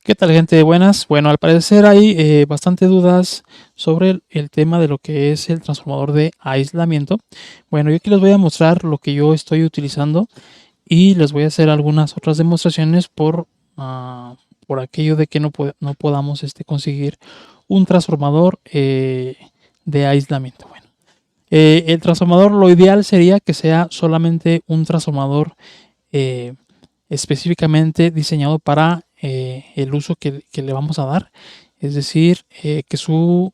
¿Qué tal, gente? Buenas. Bueno, al parecer hay bastante dudas sobre el tema de lo que es el transformador de aislamiento. Bueno, yo aquí les voy a mostrar lo que yo estoy utilizando y les voy a hacer algunas otras demostraciones por aquello de que no podamos conseguir un transformador de aislamiento. Bueno, el transformador, lo ideal sería que sea solamente un transformador eh, específicamente diseñado para el uso que le vamos a dar. Es decir, que su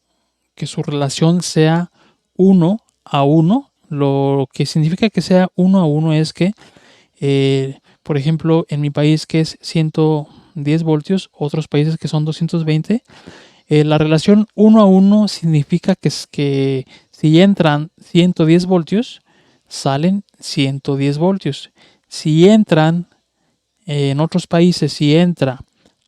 relación sea 1 a 1. Lo que significa que sea 1 a 1 es que, por ejemplo, en mi país que es 110 voltios, otros países que son 220, la relación 1 a 1 significa que si entran 110 voltios, salen 110 voltios. Si entran en otros países, si entra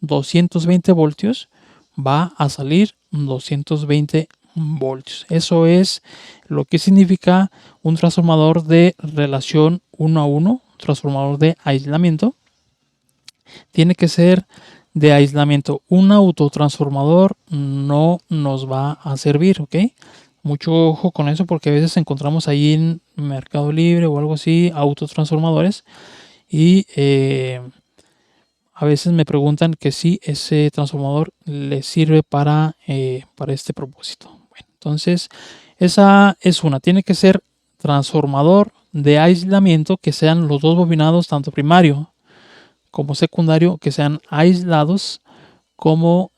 220 voltios, va a salir 220 voltios. Eso es lo que significa un transformador de relación 1 a 1, transformador de aislamiento. Tiene que ser de aislamiento. Un autotransformador no nos va a servir, ¿ok? Mucho ojo con eso porque a veces encontramos ahí en Mercado Libre o algo así autotransformadores y a veces me preguntan que si ese transformador le sirve para este propósito. Bueno, entonces, esa es una. Tiene que ser transformador de aislamiento que sean los dos bobinados, tanto primario como secundario, que sean aislados como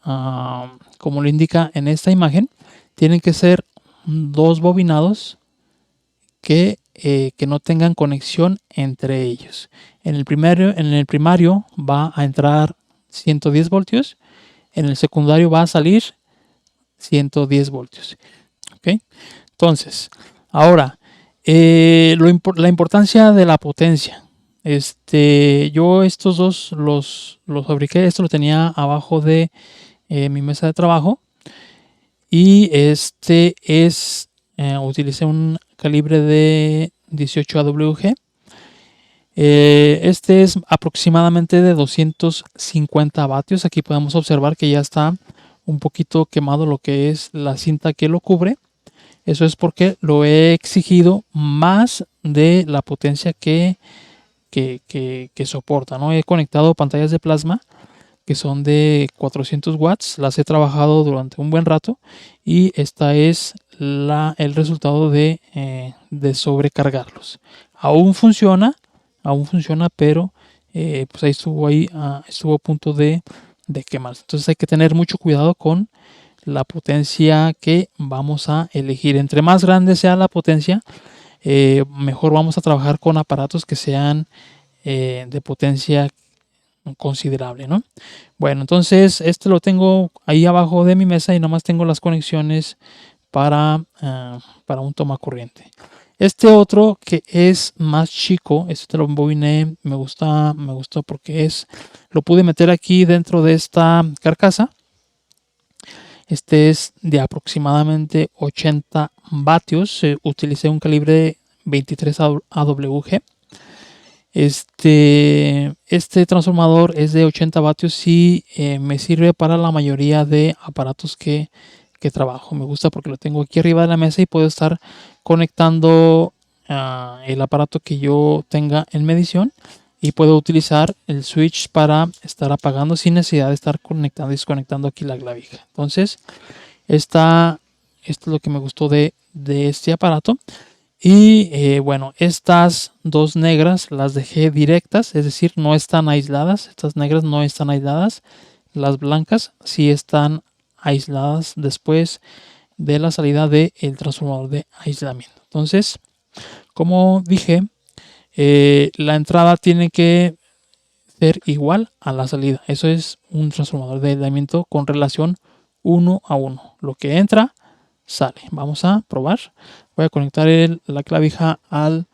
lo indica en esta imagen. Tienen que ser dos bobinados que no tengan conexión entre ellos. En el primario va a entrar 110 voltios, en el secundario va a salir 110 voltios. ¿Okay? Entonces, ahora, la importancia de la potencia. Yo estos dos los fabriqué, esto lo tenía abajo de mi mesa de trabajo y utilicé un calibre de 18 AWG. Este es aproximadamente de 250 vatios. Aquí podemos observar que ya está un poquito quemado lo que es la cinta que lo cubre. Eso es porque lo he exigido más de la potencia que soporta, ¿no? He conectado pantallas de plasma que son de 400 watts. Las he trabajado durante un buen rato y esta es el resultado de sobrecargarlos. Aún funciona, pero pues estuvo a punto de quemarse. Entonces hay que tener mucho cuidado con la potencia que vamos a elegir. Entre más grande sea la potencia, mejor vamos a trabajar con aparatos que sean de potencia considerable, ¿no? Bueno, entonces este lo tengo ahí abajo de mi mesa y nada más tengo las conexiones para un toma corriente. Este otro que es más chico, este te lo embobiné, me gustó porque lo pude meter aquí dentro de esta carcasa. Este es de aproximadamente 80 vatios. Utilicé un calibre 23 AWG. Este transformador es de 80 vatios y me sirve para la mayoría de aparatos que trabajo. Me gusta porque lo tengo aquí arriba de la mesa y puedo estar conectando el aparato que yo tenga en medición y puedo utilizar el switch para estar apagando sin necesidad de estar conectando y desconectando aquí la clavija. Entonces, esto es lo que me gustó de este aparato. Y bueno, estas dos negras las dejé directas, es decir, no están aisladas. Estas negras no están aisladas. Las blancas sí están aisladas después de la salida del transformador de aislamiento. Entonces, como dije, la entrada tiene que ser igual a la salida. Eso es un transformador de aislamiento con relación 1 a 1. Lo que entra, sale. Vamos a probar. Voy a conectar la clavija al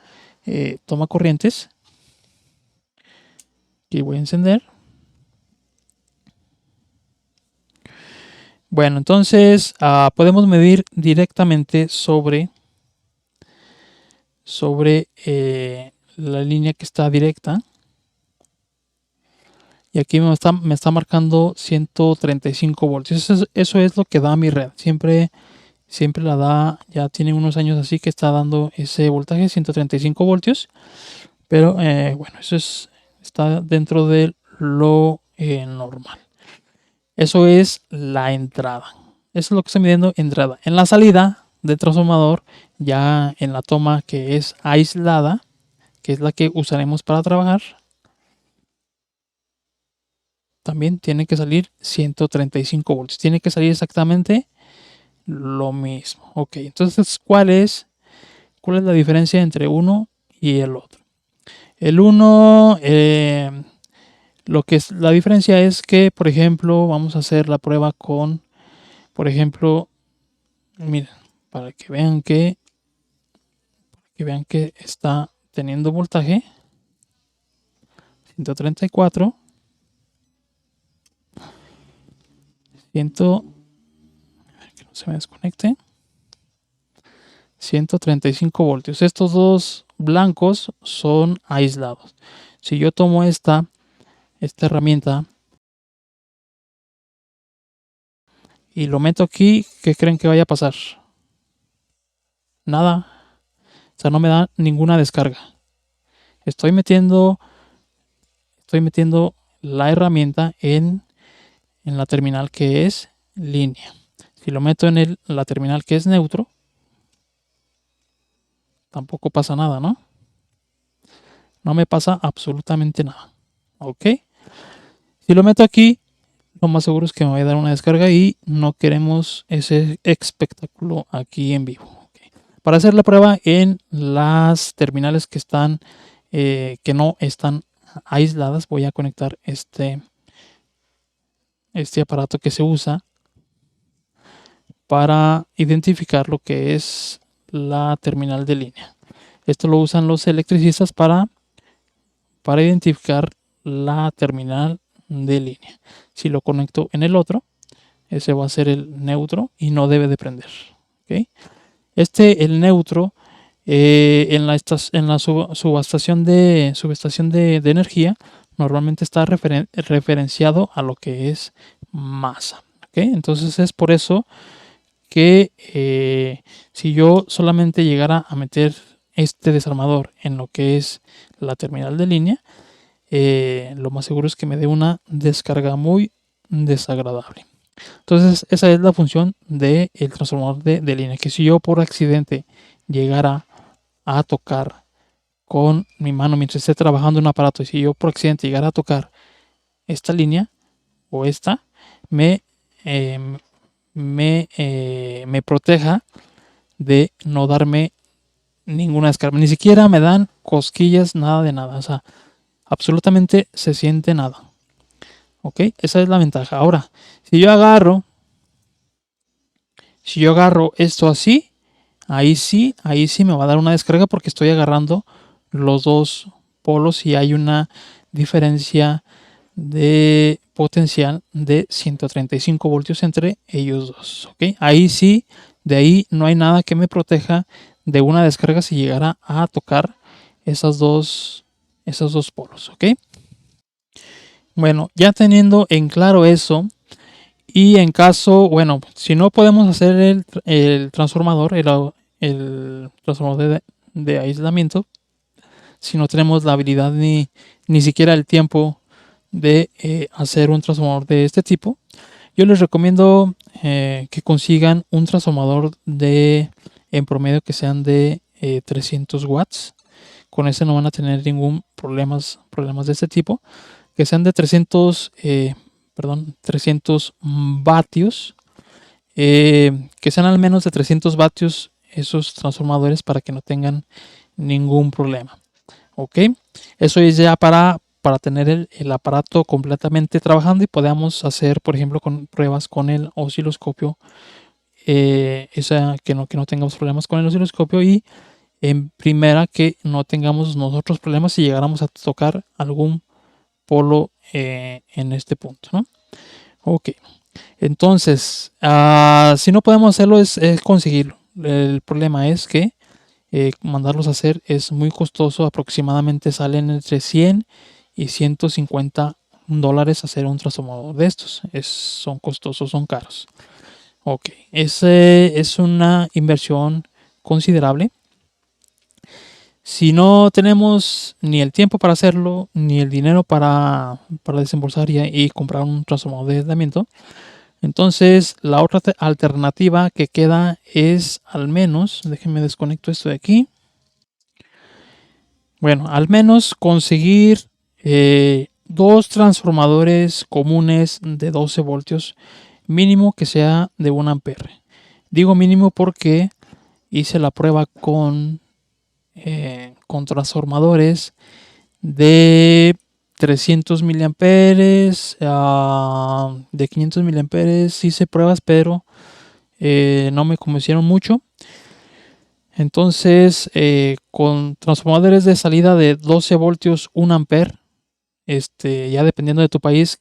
toma corrientes. Y voy a encender. Bueno, entonces podemos medir directamente sobre la línea que está directa. y aquí me está marcando 135 voltios. Eso es lo que da mi red. Siempre la da, ya tiene unos años así que está dando ese voltaje, 135 voltios. Pero bueno, está dentro de lo normal. Eso es la entrada. Eso es lo que estoy midiendo, entrada. En la salida del transformador, ya en la toma que es aislada, que es la que usaremos para trabajar, también tiene que salir 135 voltios. Tiene que salir exactamente lo mismo. Ok, entonces, ¿cuál es la diferencia entre uno y el otro? El uno, lo que es la diferencia es que, por ejemplo, vamos a hacer la prueba con, por ejemplo, miren, para que vean que está teniendo voltaje 134, 100, que no se me desconecte, 135 voltios. Estos dos blancos son aislados. Si yo tomo esta herramienta y lo meto aquí, ¿qué creen que vaya a pasar? Nada. O sea, no me da ninguna descarga. Estoy metiendo la herramienta en la terminal que es línea. Si lo meto en la terminal que es neutro, tampoco pasa nada, ¿no? No me pasa absolutamente nada. ¿Ok? Si lo meto aquí, lo más seguro es que me vaya a dar una descarga y no queremos ese espectáculo aquí en vivo. ¿Okay? Para hacer la prueba en las terminales que están, que no están aisladas, voy a conectar este aparato que se usa para identificar lo que es la terminal de línea. Esto lo usan los electricistas para identificar la terminal de línea. Si lo conecto en el otro, ese va a ser el neutro y no debe de prender. ¿Okay? El neutro, en la subestación de energía, normalmente está referenciado a lo que es masa. ¿Okay? Entonces es por eso que si yo solamente llegara a meter este desarmador en lo que es la terminal de línea, lo más seguro es que me dé una descarga muy desagradable. Entonces esa es la función del transformador de línea, que si yo por accidente llegara a tocar con mi mano mientras esté trabajando en un aparato, y si yo por accidente llegara a tocar esta línea o esta, me proteja de no darme ninguna descarga. Ni siquiera me dan cosquillas, nada de nada. O sea, absolutamente se siente nada. ¿Ok? Esa es la ventaja. Ahora, si yo agarro esto así, ahí sí me va a dar una descarga porque estoy agarrando los dos polos y hay una diferencia de potencial de 135 voltios entre ellos dos. ¿Ok? Ahí sí, de ahí no hay nada que me proteja de una descarga si llegara a tocar esos dos polos. ¿Ok? Bueno, ya teniendo en claro eso, y en caso, bueno, si no podemos hacer el transformador, el transformador de aislamiento, si no tenemos la habilidad ni siquiera el tiempo de hacer un transformador de este tipo, yo les recomiendo que consigan un transformador en promedio que sean de 300 watts. Con ese no van a tener ningún problemas de este tipo. Que sean de 300 vatios. Que sean al menos de 300 vatios esos transformadores para que no tengan ningún problema. Ok, eso es ya para tener el aparato completamente trabajando y podamos hacer, por ejemplo, con pruebas con el osciloscopio, que no tengamos problemas con el osciloscopio, y en primera que no tengamos nosotros problemas si llegáramos a tocar algún polo en este punto, ¿no? Ok, entonces, si no podemos hacerlo es conseguirlo. El problema es que mandarlos a hacer es muy costoso, aproximadamente salen entre 100 y 150 dólares hacer un transformador de estos. Son costosos, son caros. Ok, ese es una inversión considerable. Si no tenemos ni el tiempo para hacerlo, ni el dinero para desembolsar y comprar un transformador de aislamiento, entonces la otra alternativa que queda es al menos, déjenme desconecto esto de aquí. Bueno, al menos conseguir dos transformadores comunes de 12 voltios, mínimo que sea de 1 ampere. Digo mínimo porque hice la prueba con transformadores de 300 miliamperes, de 500 miliamperes. Hice pruebas, pero no me convencieron mucho. Entonces, con transformadores de salida de 12 voltios, 1 ampere, ya dependiendo de tu país,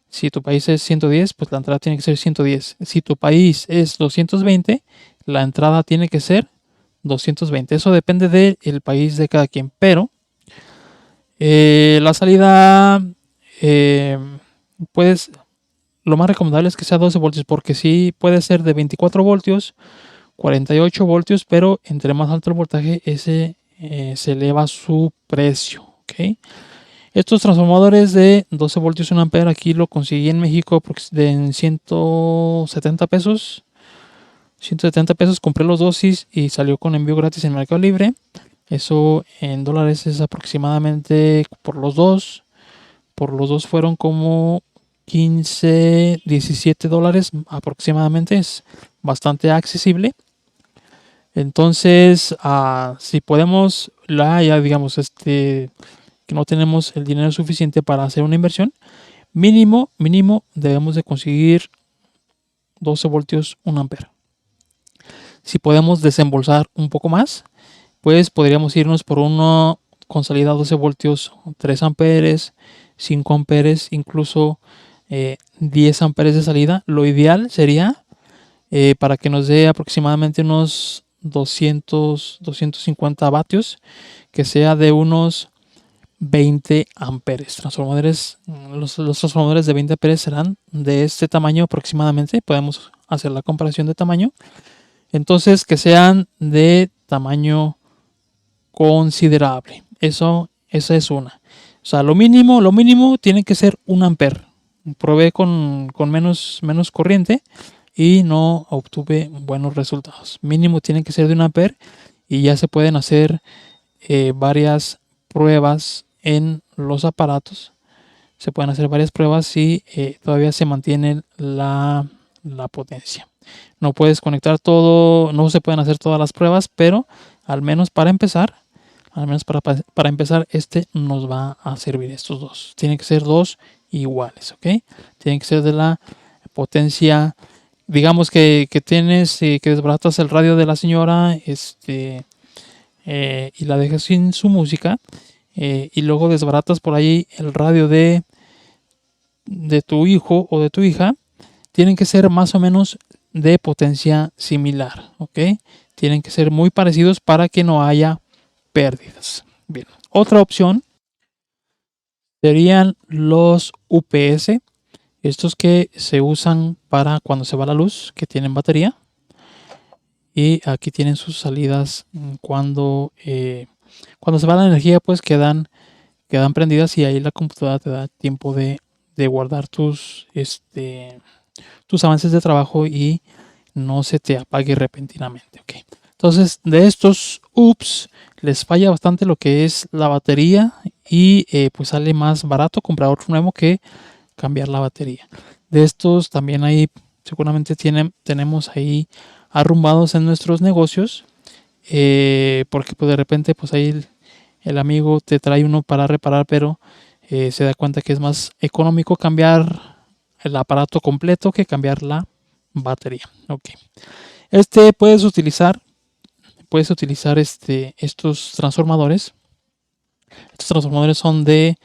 si tu país es 110, pues la entrada tiene que ser 110. Si tu país es 220, la entrada tiene que ser 220. Eso depende del país de cada quien. Pero la salida, lo más recomendable es que sea 12 voltios, porque sí puede ser de 24 voltios, 48 voltios, pero entre más alto el voltaje, se eleva su precio. ¿Okay? Estos transformadores de 12 voltios 1 ampere aquí lo conseguí en México en 170 pesos. 170 pesos compré los dos y salió con envío gratis en Mercado Libre. Eso en dólares es aproximadamente por los dos. Por los dos fueron como 15, 17 dólares aproximadamente. Es bastante accesible. Entonces, si podemos, ya digamos, que no tenemos el dinero suficiente para hacer una inversión, mínimo debemos de conseguir 12 voltios 1 ampere. Si podemos desembolsar un poco más, pues podríamos irnos por uno con salida 12 voltios 3 amperes, 5 amperes, incluso 10 amperes de salida. Lo ideal sería para que nos dé aproximadamente unos 250 vatios, que sea de unos 20 amperes. Los transformadores de 20 amperes serán de este tamaño aproximadamente. Podemos hacer la comparación de tamaño. Entonces, que sean de tamaño considerable. Esa es una. O sea, lo mínimo tiene que ser 1 ampere. Probé con menos corriente y no obtuve buenos resultados. Mínimo tiene que ser de 1 ampere y ya se pueden hacer varias pruebas en los aparatos. Se pueden hacer varias pruebas si todavía se mantiene la potencia. No puedes conectar todo, no se pueden hacer todas las pruebas, pero al menos para empezar, nos va a servir estos dos. Tienen que ser dos iguales, ¿ok? Tienen que ser de la potencia, digamos que tienes, que desbaratas el radio de la señora, y la dejas sin su música, y luego desbaratas por ahí el radio de tu hijo o de tu hija. Tienen que ser más o menos de potencia similar, ¿ok? Tienen que ser muy parecidos para que no haya pérdidas. Bien, otra opción serían los UPS, estos que se usan para cuando se va la luz, que tienen batería. Y aquí tienen sus salidas cuando se va la energía, pues quedan prendidas y ahí la computadora te da tiempo de guardar tus avances de trabajo y no se te apague repentinamente. Okay. Entonces, de estos les falla bastante lo que es la batería y pues sale más barato comprar otro nuevo que cambiar la batería. De estos también ahí seguramente tenemos ahí arrumbados en nuestros negocios, porque pues de repente pues ahí el amigo te trae uno para reparar, pero se da cuenta que es más económico cambiar el aparato completo que cambiar la batería. Okay. Puedes utilizar estos transformadores. Estos transformadores son de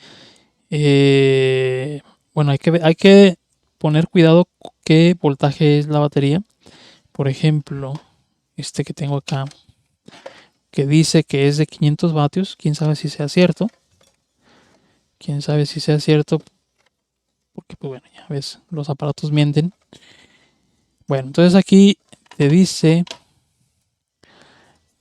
bueno, hay que poner cuidado qué voltaje es la batería. Por ejemplo, que tengo acá, que dice que es de 500 vatios. Quién sabe si sea cierto. porque pues bueno, ya ves, los aparatos mienten. Bueno, entonces aquí te dice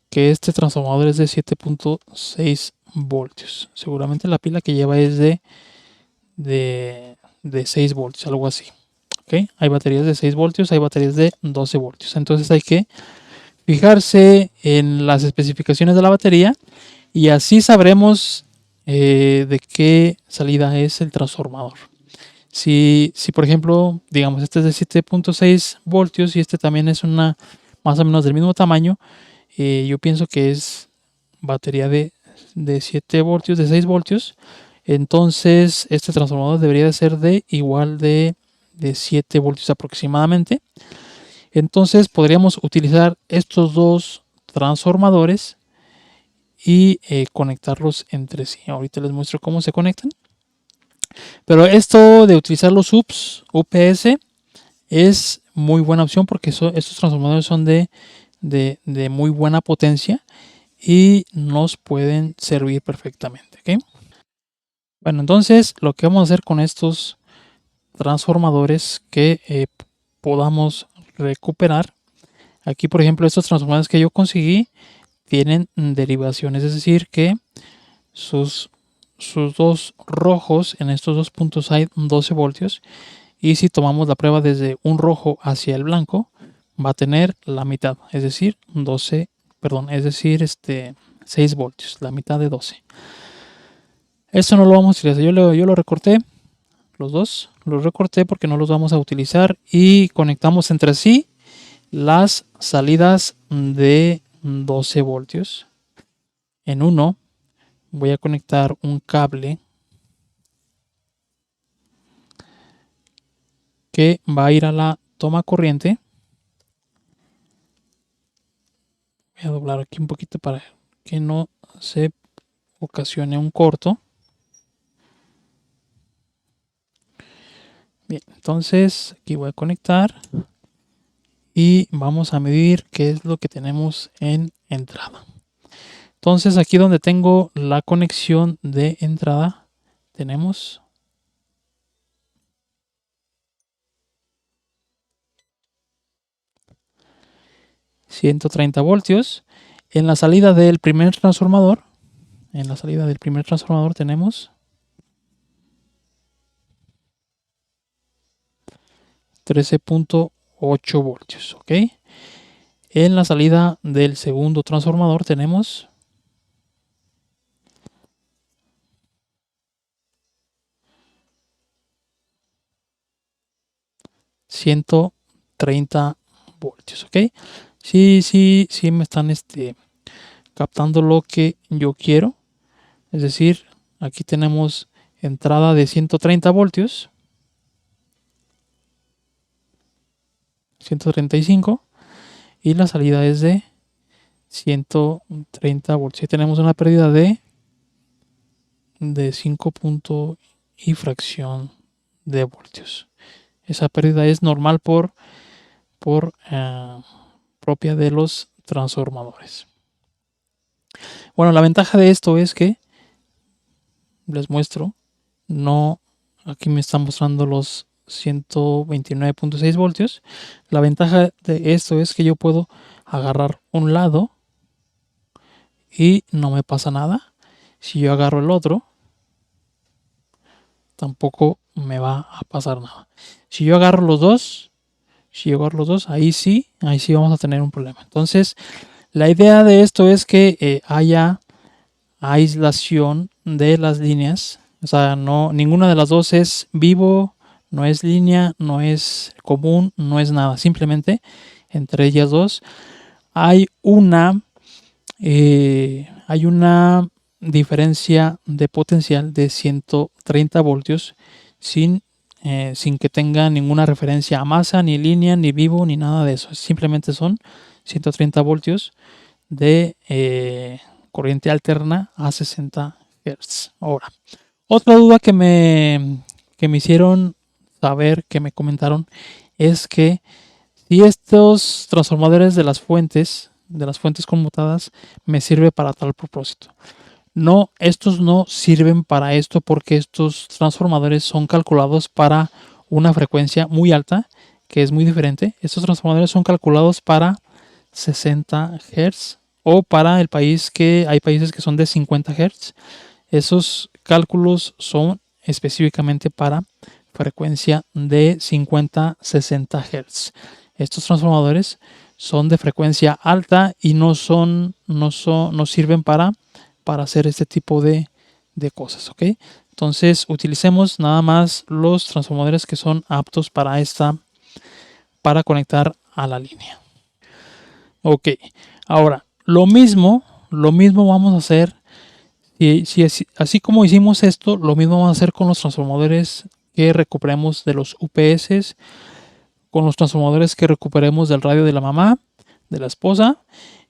que este transformador es de 7.6 voltios. Seguramente la pila que lleva es de 6 voltios, algo así. ¿Okay? Hay baterías de 6 voltios, hay baterías de 12 voltios. Entonces hay que fijarse en las especificaciones de la batería y así sabremos de qué salida es el transformador. Si por ejemplo, digamos, este es de 7.6 voltios y este también es una más o menos del mismo tamaño, yo pienso que es batería de 7 voltios, de 6 voltios. Entonces este transformador debería de ser de igual de 7 voltios aproximadamente. Entonces podríamos utilizar estos dos transformadores y conectarlos entre sí. Ahorita les muestro cómo se conectan. Pero esto de utilizar los UPS es muy buena opción porque estos transformadores son de muy buena potencia y nos pueden servir perfectamente. ¿Okay? Bueno, entonces lo que vamos a hacer con estos transformadores que podamos recuperar. Aquí, por ejemplo, estos transformadores que yo conseguí tienen derivaciones, es decir, que sus dos rojos en estos dos puntos hay 12 voltios y si tomamos la prueba desde un rojo hacia el blanco va a tener la mitad, es decir, 6 voltios, la mitad de 12. Esto no lo vamos a utilizar, yo lo recorté, los dos los recorté porque no los vamos a utilizar y conectamos entre sí las salidas de 12 voltios. En uno voy a conectar un cable que va a ir a la toma corriente. Voy a doblar aquí un poquito para que no se ocasione un corto. Bien, entonces aquí voy a conectar y vamos a medir qué es lo que tenemos en entrada. Entonces aquí donde tengo la conexión de entrada tenemos 130 voltios. En la salida del primer transformador, tenemos 13.8 voltios. ¿Ok? En la salida del segundo transformador tenemos 130 voltios. ¿Ok? Sí me están captando lo que yo quiero. Es decir, aquí tenemos entrada de 130 voltios. 135 y la salida es de 130 voltios. Y tenemos una pérdida de 5 puntos y fracción de voltios. Esa pérdida es normal por propia de los transformadores. Bueno, la ventaja de esto es que les muestro, no, aquí me están mostrando los 129.6 voltios. La ventaja de esto es que yo puedo agarrar un lado y no me pasa nada. Si yo agarro el otro, tampoco me va a pasar nada. Si yo agarro los dos, ahí sí vamos a tener un problema. Entonces, la idea de esto es que haya aislación de las líneas. O sea, ninguna de las dos es vivo, no es línea, no es común, no es nada. Simplemente entre ellas dos hay una diferencia de potencial de 130 voltios sin que tenga ninguna referencia a masa, ni línea, ni vivo, ni nada de eso. Simplemente son 130 voltios de corriente alterna a 60 Hz. Ahora, otra duda que me hicieron saber, que me comentaron, es que si estos transformadores de las fuentes conmutadas me sirve para tal propósito. No, estos no sirven para esto porque estos transformadores son calculados para una frecuencia muy alta, que es muy diferente. Estos transformadores son calculados para 60 Hz o para el país que hay países que son de 50 Hz. Esos cálculos son específicamente para frecuencia de 50-60 Hz. Estos transformadores son de frecuencia alta y no sirven para hacer este tipo de cosas, ¿ok? Entonces utilicemos nada más los transformadores que son aptos para conectar a la línea. Ok, ahora lo mismo vamos a hacer. Si así como hicimos esto, lo mismo vamos a hacer con los transformadores que recuperemos de los UPS, con los transformadores que recuperemos del radio de la mamá, de la esposa.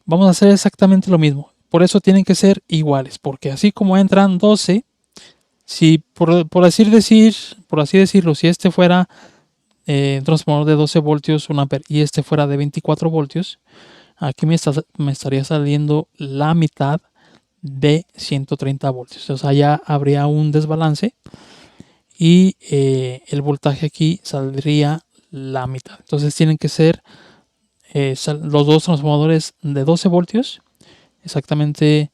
Vamos a hacer exactamente lo mismo. Por eso tienen que ser iguales, porque así como entran 12, si por así decirlo, si este fuera un transformador de 12 voltios, 1 ampere, y este fuera de 24 voltios, aquí me estaría saliendo la mitad de 130 voltios. O sea, ya habría un desbalance y el voltaje aquí saldría la mitad. Entonces tienen que ser los dos transformadores de 12 voltios, exactamente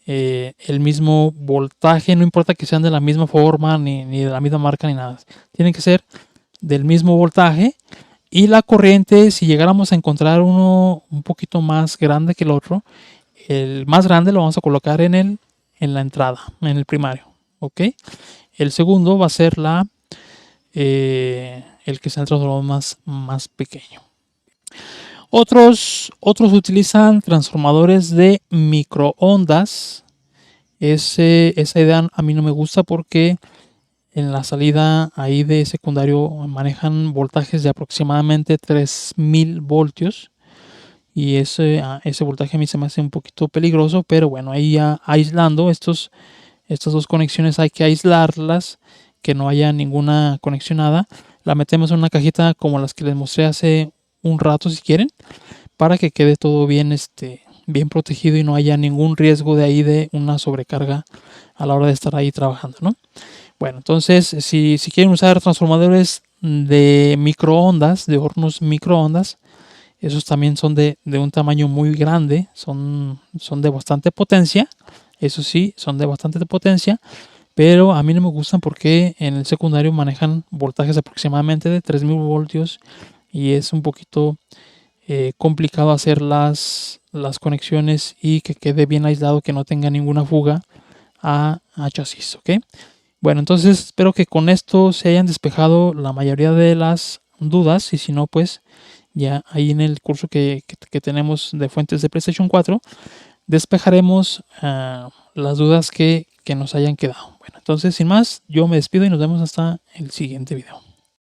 el mismo voltaje, no importa que sean de la misma forma, ni de la misma marca, ni nada. Tienen que ser del mismo voltaje. Y la corriente, si llegáramos a encontrar uno un poquito más grande que el otro, el más grande lo vamos a colocar en la entrada, en el primario. ¿Ok? El segundo va a ser el que sea el transformador más pequeño. Otros utilizan transformadores de microondas. Esa idea a mí no me gusta porque en la salida ahí de secundario manejan voltajes de aproximadamente 3000 voltios. Y ese voltaje a mí se me hace un poquito peligroso, pero bueno, ahí ya aislando estas dos conexiones hay que aislarlas, que no haya ninguna conexionada. La metemos en una cajita como las que les mostré hace un rato si quieren, para que quede todo bien, bien protegido y no haya ningún riesgo de ahí de una sobrecarga a la hora de estar ahí trabajando, ¿no? Bueno, entonces si quieren usar transformadores de microondas, de hornos microondas, esos también son de un tamaño muy grande, son de bastante potencia, eso sí, son de bastante potencia, pero a mí no me gustan porque en el secundario manejan voltajes aproximadamente de 3000 voltios y es un poquito complicado hacer las conexiones y que quede bien aislado, que no tenga ninguna fuga a chasis, ¿ok? Bueno, entonces espero que con esto se hayan despejado la mayoría de las dudas y si no, pues ya ahí en el curso que tenemos de fuentes de PlayStation 4 despejaremos las dudas que nos hayan quedado. Bueno, entonces sin más, yo me despido y nos vemos hasta el siguiente video.